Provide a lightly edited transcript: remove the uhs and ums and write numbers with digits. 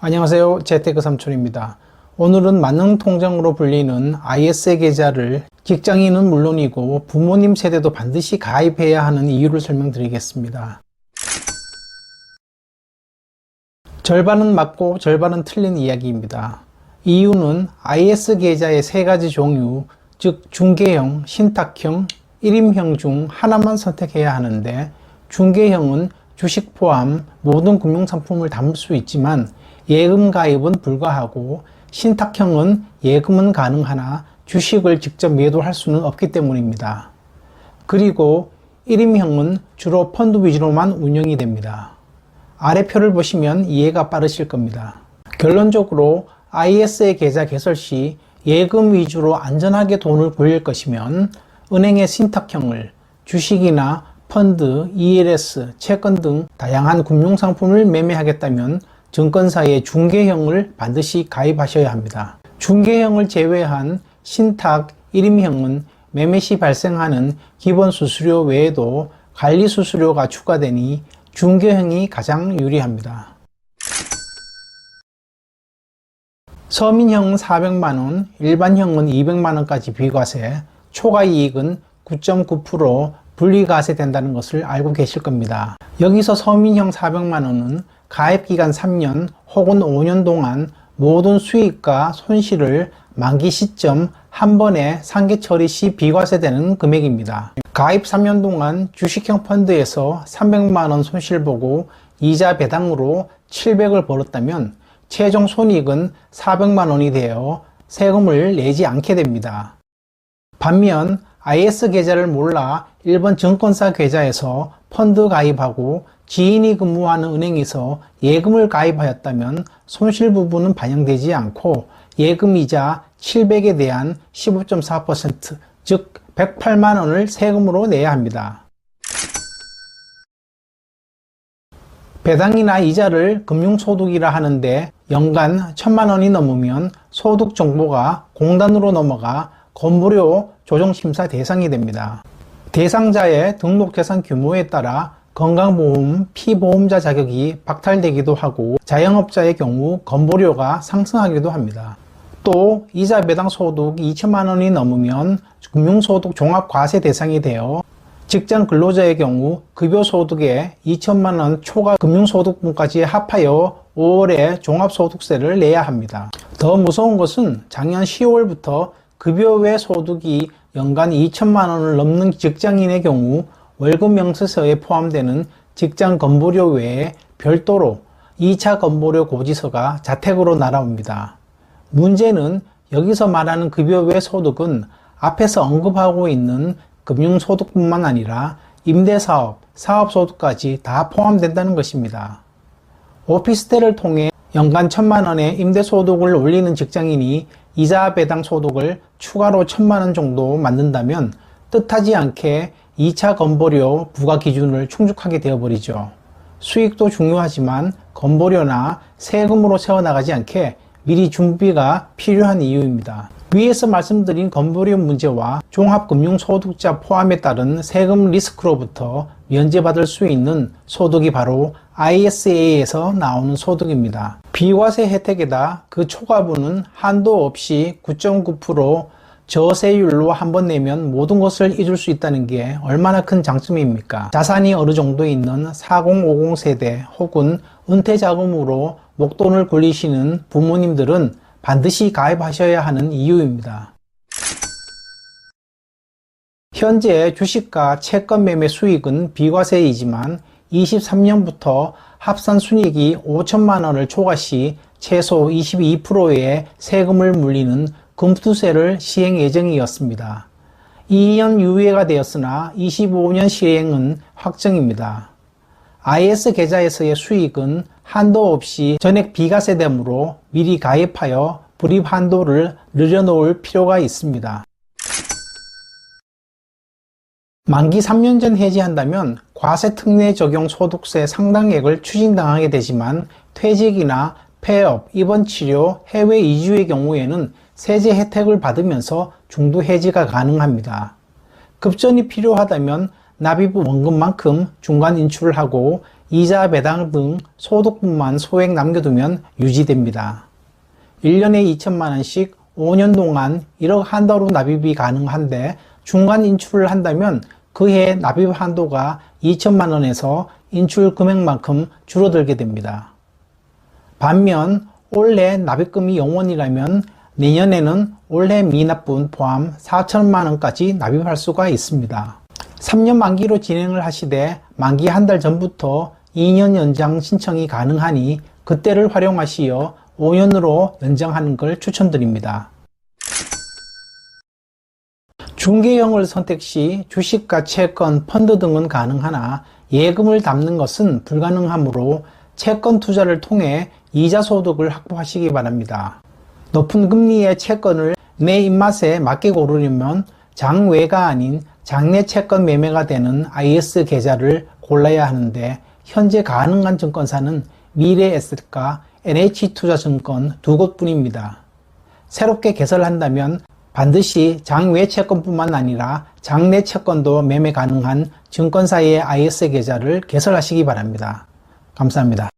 안녕하세요. 재테크 삼촌입니다. 오늘은 만능통장으로 불리는 IS 계좌를 직장인은 물론이고 부모님 세대도 반드시 가입해야 하는 이유를 설명드리겠습니다. 절반은 맞고 절반은 틀린 이야기입니다. 이유는 IS 계좌의 세 가지 종류, 즉 중개형, 신탁형, 일임형 중 하나만 선택해야 하는데, 중개형은 주식 포함 모든 금융상품을 담을 수 있지만 예금 가입은 불가하고, 신탁형은 예금은 가능하나 주식을 직접 매도할 수는 없기 때문입니다. 그리고 일임형은 주로 펀드 위주로만 운영이 됩니다. 아래 표를 보시면 이해가 빠르실 겁니다. 결론적으로 IS의 계좌 개설 시 예금 위주로 안전하게 돈을 굴릴 것이면 은행의 신탁형을, 주식이나 펀드, ELS, 채권 등 다양한 금융상품을 매매하겠다면 증권사의 중개형을 반드시 가입하셔야 합니다. 중개형을 제외한 신탁, 일임형은 매매 시 발생하는 기본 수수료 외에도 관리 수수료가 추가되니 중개형이 가장 유리합니다. 서민형은 400만원, 일반형은 200만원까지 비과세, 초과이익은 9.9% 분리과세 된다는 것을 알고 계실 겁니다. 여기서 서민형 400만원은 가입기간 3년 혹은 5년 동안 모든 수익과 손실을 만기 시점 한 번에 상계 처리 시 비과세되는 금액입니다. 가입 3년 동안 주식형 펀드에서 300만원 손실 보고 이자 배당으로 700을 벌었다면 최종 손익은 400만원이 되어 세금을 내지 않게 됩니다. 반면 IS 계좌를 몰라 일본 증권사 계좌에서 펀드 가입하고 지인이 근무하는 은행에서 예금을 가입하였다면 손실 부분은 반영되지 않고 예금이자 700에 대한 15.4%, 즉 108만원을 세금으로 내야 합니다. 배당이나 이자를 금융소득이라 하는데 연간 1000만원이 넘으면 소득 정보가 공단으로 넘어가 건보료 조정심사 대상이 됩니다. 대상자의 등록재산 규모에 따라 건강보험, 피보험자 자격이 박탈되기도 하고 자영업자의 경우 건보료가 상승하기도 합니다. 또 이자 배당 소득 2천만원이 넘으면 금융소득 종합과세 대상이 되어 직장 근로자의 경우 급여소득에 2천만원 초과 금융소득분까지 합하여 5월에 종합소득세를 내야 합니다. 더 무서운 것은 작년 10월부터 급여 외 소득이 연간 2천만원을 넘는 직장인의 경우 월급 명세서에 포함되는 직장 건보료 외에 별도로 2차 건보료 고지서가 자택으로 날아옵니다. 문제는 여기서 말하는 급여 외 소득은 앞에서 언급하고 있는 금융소득뿐만 아니라 임대사업, 사업소득까지 다 포함된다는 것입니다. 오피스텔을 통해 연간 1000만원의 임대소득을 올리는 직장인이 이자 배당 소득을 추가로 1000만원 정도 만든다면 뜻하지 않게 2차 건보료 부과 기준을 충족하게 되어버리죠. 수익도 중요하지만 건보료나 세금으로 세워나가지 않게 미리 준비가 필요한 이유입니다. 위에서 말씀드린 건보료 문제와 종합금융소득자 포함에 따른 세금 리스크로부터 면제받을 수 있는 소득이 바로 ISA에서 나오는 소득입니다. 비과세 혜택에다 그 초과분은 한도 없이 9.9% 저세율로 한번 내면 모든 것을 잊을 수 있다는 게 얼마나 큰 장점입니까? 자산이 어느 정도 있는 4050 세대 혹은 은퇴자금으로 목돈을 굴리시는 부모님들은 반드시 가입하셔야 하는 이유입니다. 현재 주식과 채권 매매 수익은 비과세이지만 23년부터 합산 순이익이 5천만원을 초과 시 최소 22%의 세금을 물리는 금투세를 시행 예정이었습니다. 2년 유예가 되었으나 25년 시행은 확정입니다. IS 계좌에서의 수익은 한도 없이 전액 비과세되므로 미리 가입하여 불입 한도를 늘려놓을 필요가 있습니다. 만기 3년 전 해지한다면 과세 특례 적용 소득세 상당액을 추징당하게 되지만 퇴직이나 폐업, 입원 치료, 해외 이주의 경우에는 세제 혜택을 받으면서 중도 해지가 가능합니다. 급전이 필요하다면 납입 원금만큼 중간 인출을 하고 이자 배당 등 소득분만 소액 남겨두면 유지됩니다. 1년에 2천만원씩 5년 동안 1억 한도로 납입이 가능한데 중간 인출을 한다면 그해 납입 한도가 2천만원에서 인출 금액만큼 줄어들게 됩니다. 반면 올해 납입금이 0원이라면 내년에는 올해 미납분 포함 4천만원까지 납입할 수가 있습니다. 3년 만기로 진행을 하시되 만기 한 달 전부터 2년 연장 신청이 가능하니 그때를 활용하시어 5년으로 연장하는 걸 추천드립니다. 중개형을 선택 시 주식과 채권, 펀드 등은 가능하나 예금을 담는 것은 불가능하므로 채권 투자를 통해 이자 소득을 확보하시기 바랍니다. 높은 금리의 채권을 내 입맛에 맞게 고르려면 장외가 아닌 장내 채권 매매가 되는 IS 계좌를 골라야 하는데 현재 가능한 증권사는 미래에셋과 NH투자증권 두 곳뿐입니다. 새롭게 개설한다면 반드시 장외 채권뿐만 아니라 장내 채권도 매매 가능한 증권사의 IS 계좌를 개설하시기 바랍니다. 감사합니다.